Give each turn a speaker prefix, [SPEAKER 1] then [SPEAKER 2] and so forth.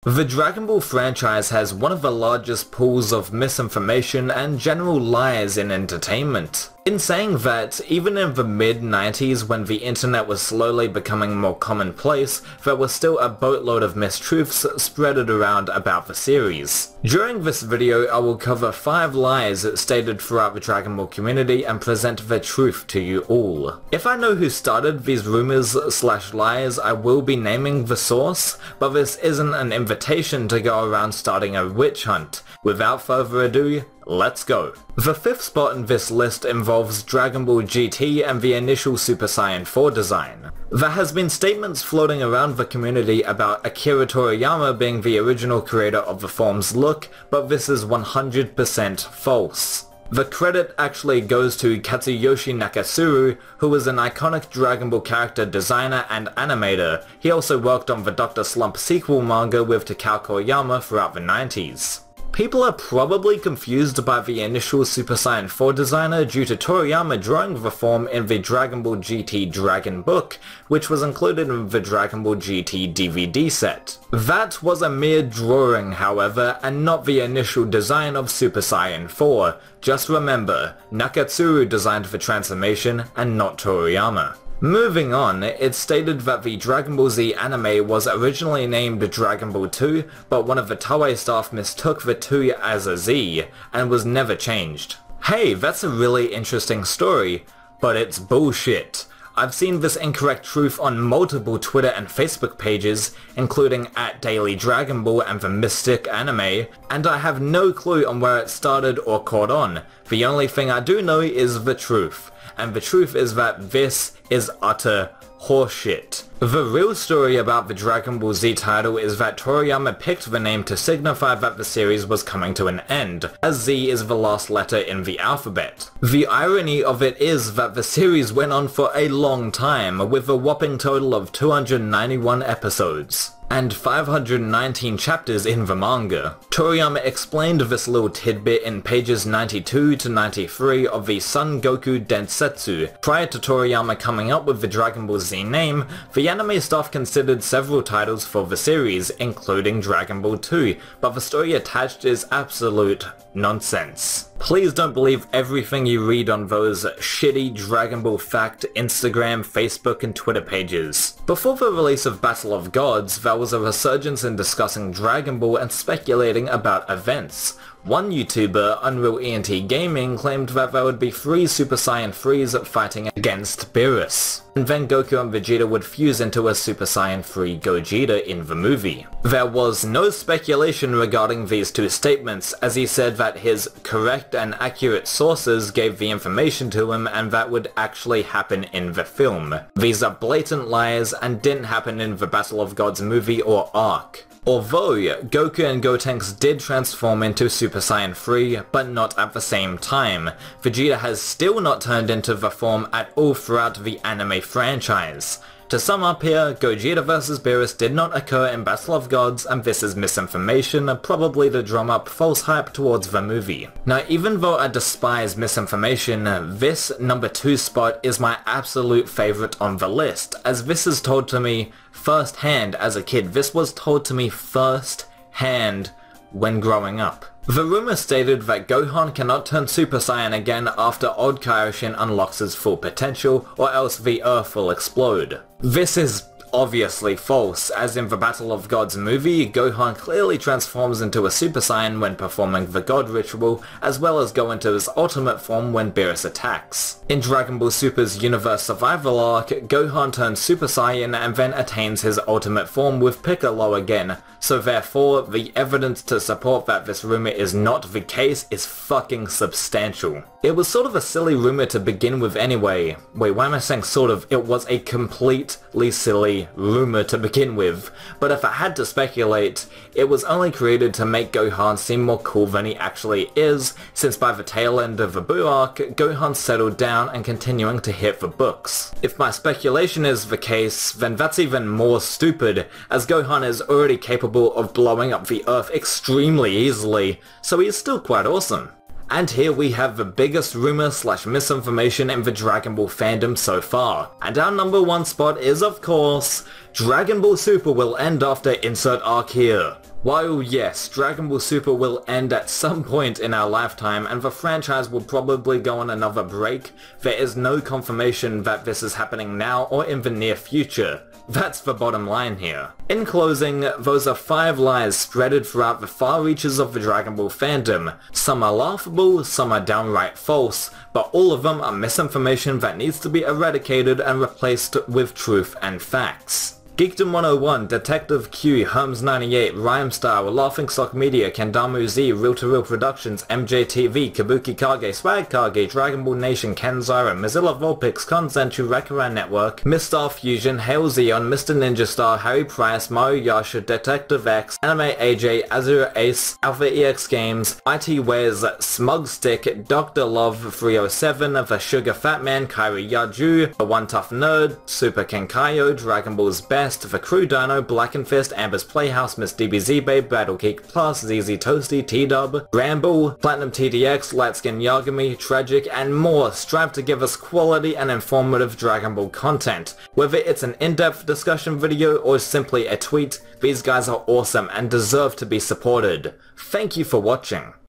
[SPEAKER 1] The Dragon Ball franchise has one of the largest pools of misinformation and general lies in entertainment. In saying that, even in the mid-90s when the internet was slowly becoming more commonplace, there was still a boatload of mistruths spreaded around about the series. During this video, I will cover 5 lies stated throughout the Dragon Ball community and present the truth to you all. If I know who started these rumors/lies, I will be naming the source, but this isn't an invitation to go around starting a witch hunt. Without further ado, let's go. The 5th spot in this list involves Dragon Ball GT and the initial Super Saiyan 4 design. There has been statements floating around the community about Akira Toriyama being the original creator of the form's look, but this is 100% false. The credit actually goes to Katsuyoshi Nakatsuru, who was an iconic Dragon Ball character designer and animator. He also worked on the Dr. Slump sequel manga with Takao Koyama throughout the 90s. People are probably confused by the initial Super Saiyan 4 designer due to Toriyama drawing the form in the Dragon Ball GT Dragon book, which was included in the Dragon Ball GT DVD set. That was a mere drawing, however, and not the initial design of Super Saiyan 4. Just remember, Nakatsuru designed the transformation and not Toriyama. Moving on, it's stated that the Dragon Ball Z anime was originally named Dragon Ball 2, but one of the Toei staff mistook the 2 as a Z, and was never changed. Hey, that's a really interesting story, but it's bullshit. I've seen this incorrect truth on multiple Twitter and Facebook pages, including @DailyDragonBall and the Mystic Anime, and I have no clue on where it started or caught on. The only thing I do know is the truth. And the truth is that this is utter horseshit. The real story about the Dragon Ball Z title is that Toriyama picked the name to signify that the series was coming to an end, as Z is the last letter in the alphabet. The irony of it is that the series went on for a long time, with a whopping total of 291 episodes and 519 chapters in the manga. Toriyama explained this little tidbit in pages 92 to 93 of the Son Goku Densetsu. Prior to Toriyama coming up with the Dragon Ball Z name, the anime staff considered several titles for the series, including Dragon Ball 2, but the story attached is absolute nonsense. Please don't believe everything you read on those shitty Dragon Ball Fact Instagram, Facebook and Twitter pages. Before the release of Battle of Gods, there was a resurgence in discussing Dragon Ball and speculating about events. One YouTuber, Unreal ENT Gaming, claimed that there would be 3 Super Saiyan 3s fighting against Beerus, and then Goku and Vegeta would fuse into a Super Saiyan 3 Gogeta in the movie. There was no speculation regarding these 2 statements, as he said that his correct and accurate sources gave the information to him and that would actually happen in the film. These are blatant lies and didn't happen in the Battle of Gods movie or arc. Although Goku and Gotenks did transform into Super Saiyan 3, but not at the same time, Vegeta has still not turned into the form at all throughout the anime franchise. To sum up here, Gogeta vs Beerus did not occur in Battle of Gods, and this is misinformation, probably to drum up false hype towards the movie. Now, even though I despise misinformation, this number 2 spot is my absolute favourite on the list, as this is told to me first-hand as a kid. This was told to me first-hand when growing up. The rumor stated that Gohan cannot turn Super Saiyan again after Old Kaioshin unlocks his full potential, or else the Earth will explode. This is obviously false, as in the Battle of Gods movie, Gohan clearly transforms into a Super Saiyan when performing the God Ritual, as well as go into his ultimate form when Beerus attacks. In Dragon Ball Super's Universe Survival arc, Gohan turns Super Saiyan and then attains his ultimate form with Piccolo again, so therefore the evidence to support that this rumor is not the case is fucking substantial. It was sort of a silly rumor to begin with anyway. Wait, why am I saying sort of? It was a completely silly rumor to begin with, but if I had to speculate, it was only created to make Gohan seem more cool than he actually is, since by the tail end of the Buu arc, Gohan settled down and continuing to hit the books. If my speculation is the case, then that's even more stupid, as Gohan is already capable of blowing up the Earth extremely easily, so he is still quite awesome. And here we have the biggest rumor/misinformation in the Dragon Ball fandom so far. And our number 1 spot is, of course, Dragon Ball Super will end after insert arc here. While yes, Dragon Ball Super will end at some point in our lifetime and the franchise will probably go on another break, there is no confirmation that this is happening now or in the near future. That's the bottom line here. In closing, those are 5 lies spreaded throughout the far reaches of the Dragon Ball fandom. Some are laughable, some are downright false, but all of them are misinformation that needs to be eradicated and replaced with truth and facts. Geekdom 101, Detective Q, Herms98, Rhymestar, Laughing Stock Media, Kendamu Z, Real to Real Productions, MJTV, Kabuki Kage, Swag Kage, Dragon Ball Nation, Kenzara, Mozilla Vulpix, Konzentu, Rekuran Network, Mistar Fusion, Hail Zeon, Mr. Ninja Star, Harry Price, Mario Yasha, Detective X, Anime AJ, Azure Ace, Alpha EX Games, IT Wares, Smug Stick, Dr. Love 307, The Sugar Fat Man, Kairi Yaju, The One Tough Nerd, Super Kenkaio, Dragon Ball's Best, The Crew Dino, Blackened Fist, Amber's Playhouse, Miss DBZ Babe, Battle Geek Plus, ZZ Toasty, T-Dub, Bramble, Platinum TDX, Lightskin Yagami, Tragic, and more strive to give us quality and informative Dragon Ball content. Whether it's an in-depth discussion video or simply a tweet, these guys are awesome and deserve to be supported. Thank you for watching.